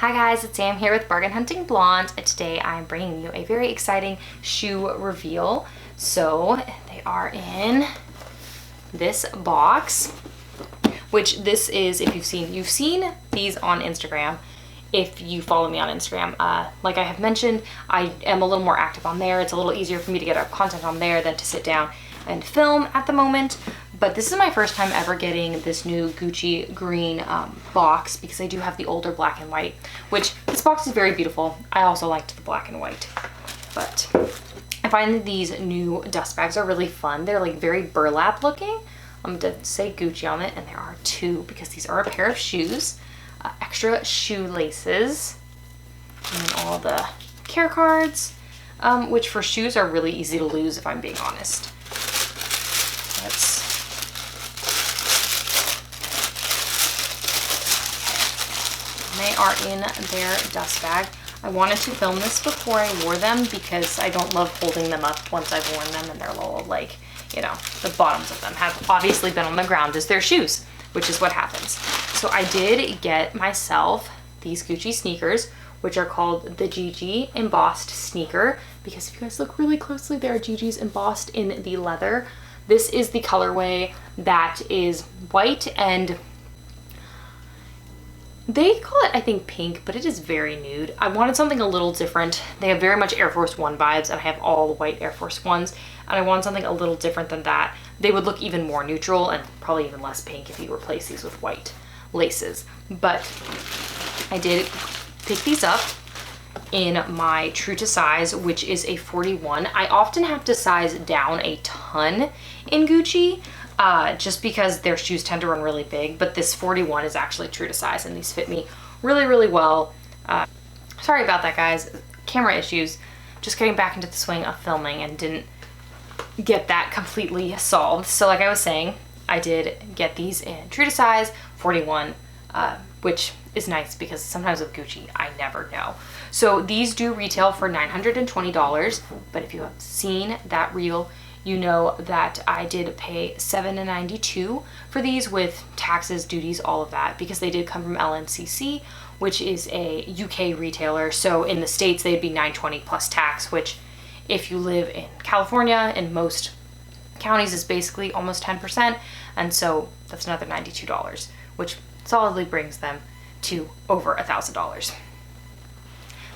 Hi guys, it's Sam here with Bargain Hunting Blonde, and today I'm bringing you a very exciting shoe reveal. So they are in this box, which this is, if you've seen these on Instagram. If you follow me on Instagram, like I have mentioned, I am a little more active on there. It's a little easier for me to get our content on there than to sit down and film at the moment. But this is my first time ever getting this new Gucci green box, because I do have the older black and white, which this box is very beautiful. I also liked the black and white, but I find that these new dust bags are really fun. They're like very burlap looking. I'm going to say Gucci on it, and there are two because these are a pair of shoes. Extra shoelaces, and then all the care cards, which for shoes are really easy to lose if I'm being honest. They are in their dust bag. I wanted to film this before I wore them because I don't love holding them up once I've worn them, and they're little, like, you know, the bottoms of them have obviously been on the ground as their shoes, which is what happens. So I did get myself these Gucci sneakers, which are called the GG Embossed Sneaker, because if you guys look really closely, there are GGs embossed in the leather. This is the colorway that is white, and they call it, I think, pink, but it is very nude. I wanted something a little different. They have very much Air Force One vibes, and I have all the white Air Force Ones, and I wanted something a little different than that. They would look even more neutral and probably even less pink if you replace these with white laces. But I did pick these up in my true to size, which is a 41. I often have to size down a ton in Gucci, just because their shoes tend to run really big, but this 41 is actually true to size, and these fit me really, really well. Sorry about that, guys. Camera issues. Just getting back into the swing of filming and didn't get that completely solved. So like I was saying, I did get these in true to size 41, which is nice because sometimes with Gucci, I never know. So these do retail for $920, but if you have seen that reel, you know that I did pay $7.92 for these with taxes, duties, all of that, because they did come from LNCC, which is a UK retailer. So in the States, they'd be $9.20 plus tax, which if you live in California, in most counties, is basically almost 10%. And so that's another $92, which solidly brings them to over $1,000.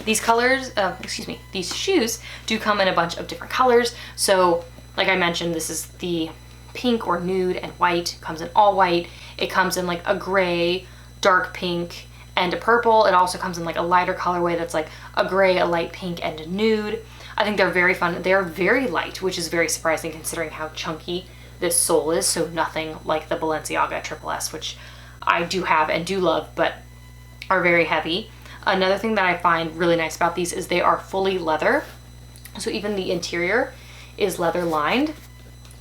These colors, these shoes do come in a bunch of different colors. So like I mentioned, this is the pink or nude and white. It comes in all white. It comes in like a gray, dark pink, and a purple. It also comes in like a lighter colorway that's like a gray, a light pink, and a nude. I think they're very fun. They're very light, which is very surprising considering how chunky this sole is. So nothing like the Balenciaga Triple S, which I do have and do love, but are very heavy. Another thing that I find really nice about these is they are fully leather. So even the interior is leather lined,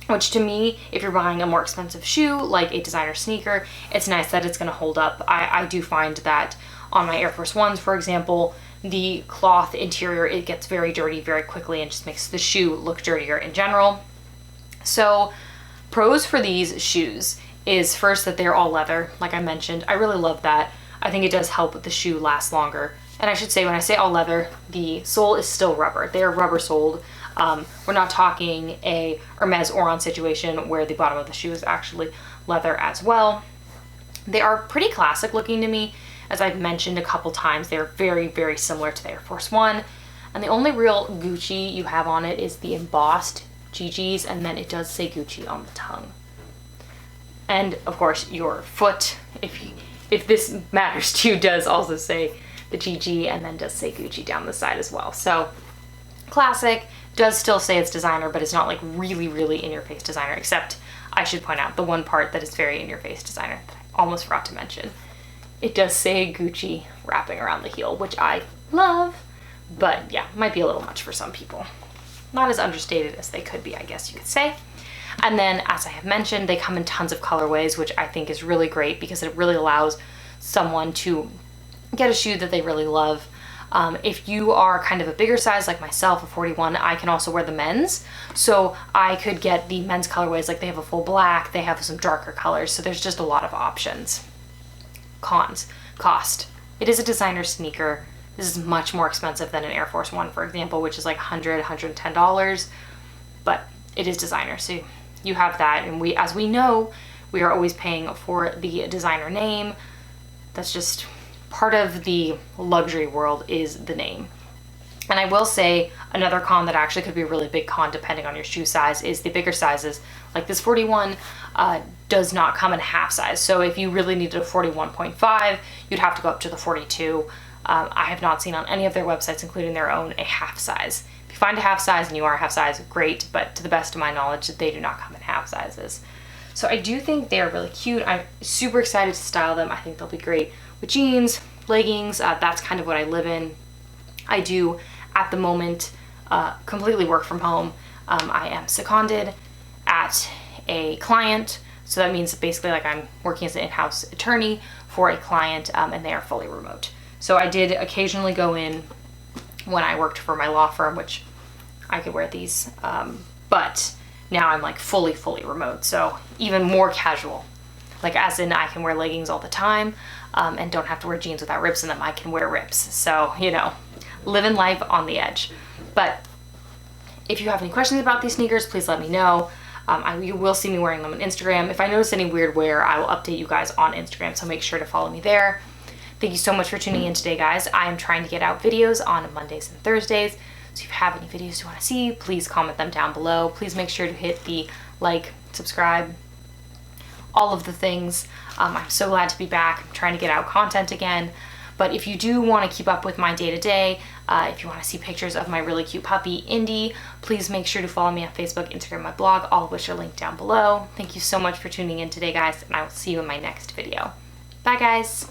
which to me, if you're buying a more expensive shoe, like a designer sneaker, it's nice that it's gonna hold up. I do find that on my Air Force Ones, for example, the cloth interior, it gets very dirty very quickly and just makes the shoe look dirtier in general. So pros for these shoes is first that they're all leather, like I mentioned. I really love that. I think it does help the shoe last longer. And I should say, when I say all leather, the sole is still rubber. They are rubber soled. We're not talking a Hermes Oron situation where the bottom of the shoe is actually leather as well. They are pretty classic looking to me. As I've mentioned a couple times, they're very, very similar to the Air Force One. And the only real Gucci you have on it is the embossed GGs, and then it does say Gucci on the tongue. And of course, your foot, if this matters to you, does also say the GG and then does say Gucci down the side as well. So classic, does still say it's designer, but it's not like really, really in-your-face designer, except I should point out the one part that is very in-your-face designer that I almost forgot to mention. It does say Gucci wrapping around the heel, which I love, but yeah, might be a little much for some people. Not as understated as they could be, I guess you could say. And then, as I have mentioned, they come in tons of colorways, which I think is really great because it really allows someone to get a shoe that they really love. If you are kind of a bigger size like myself, a 41, I can also wear the men's. So I could get the men's colorways, like they have a full black, they have some darker colors. So there's just a lot of options. Cons, cost. It is a designer sneaker. This is much more expensive than an Air Force One, for example, which is like $100, $110, but it is designer, so you have that. And we, as we know, we are always paying for the designer name. That's just part of the luxury world, is the name. And I will say another con that actually could be a really big con depending on your shoe size is the bigger sizes. Like this 41 does not come in half size. So if you really needed a 41.5, you'd have to go up to the 42. I have not seen on any of their websites, including their own, a half size. If you find a half size and you are a half size, great, but to the best of my knowledge, they do not come in half sizes. So I do think they are really cute. I'm super excited to style them. I think they'll be great with jeans, leggings. That's kind of what I live in. I do, at the moment, completely work from home. I am seconded at a client, so that means basically like I'm working as an in-house attorney for a client, and they are fully remote. So I did occasionally go in when I worked for my law firm, which I could wear these, but now I'm like fully remote, so even more casual. Like as in I can wear leggings all the time, and don't have to wear jeans without rips in them. I can wear rips. So, you know, living life on the edge. But if you have any questions about these sneakers, please let me know. You will see me wearing them on Instagram. If I notice any weird wear, I will update you guys on Instagram, so make sure to follow me there. Thank you so much for tuning in today, guys. I am trying to get out videos on Mondays and Thursdays. So if you have any videos you want to see, please comment them down below. Please make sure to hit the like, subscribe, all of the things. I'm so glad to be back. I'm trying to get out content again. But if you do want to keep up with my day-to-day, if you want to see pictures of my really cute puppy, Indy, please make sure to follow me on Facebook, Instagram, my blog, all of which are linked down below. Thank you so much for tuning in today, guys, and I will see you in my next video. Bye, guys.